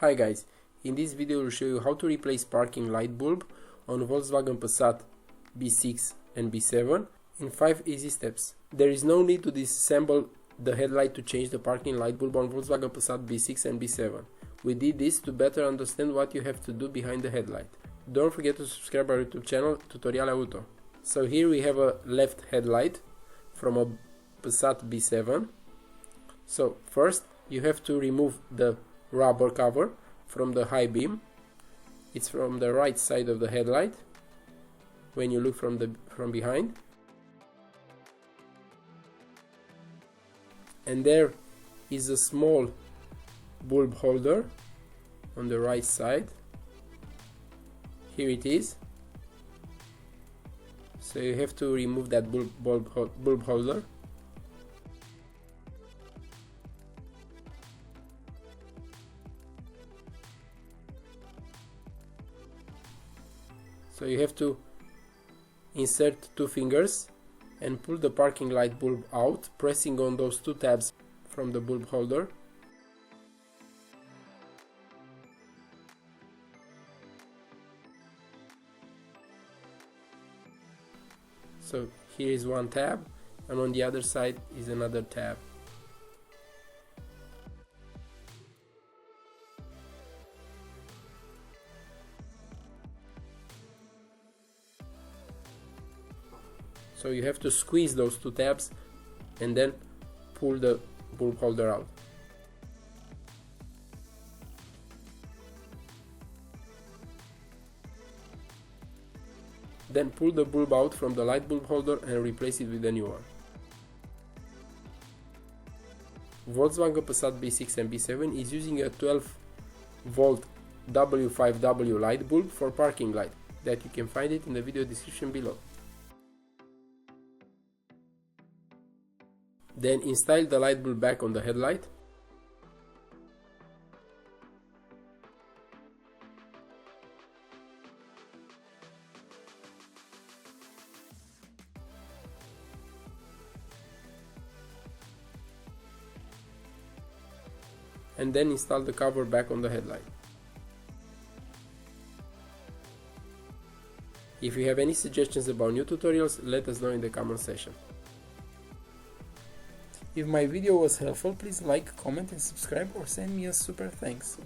Hi guys, in this video I will show you how to replace parking light bulb on Volkswagen Passat B6 and B7 in 5 easy steps. There is no need to disassemble the headlight to change the parking light bulb on Volkswagen Passat B6 and B7. We did this to better understand what you have to do behind the headlight. Don't forget to subscribe our YouTube channel Tutoriale Auto. So here we have a left headlight from a Passat B7. So first you have to remove the rubber cover from the high beam. It's from the right side of the headlight when you look from behind, and there is a small bulb holder on the right side. Here it is. So you have to remove that bulb holder. So you have to insert 2 fingers and pull the parking light bulb out, pressing on those 2 tabs from the bulb holder. So here is one tab, and on the other side is another tab. So you have to squeeze those 2 tabs and then pull the bulb holder out. Then pull the bulb out from the light bulb holder and replace it with a new one. Volkswagen Passat B6 and B7 is using a 12-volt W5W light bulb for parking light. That you can find it in the video description below. Then install the light bulb back on the headlight. And then install the cover back on the headlight. If you have any suggestions about new tutorials, let us know in the comment section. If my video was helpful, please like, comment and subscribe, or send me a super thanks.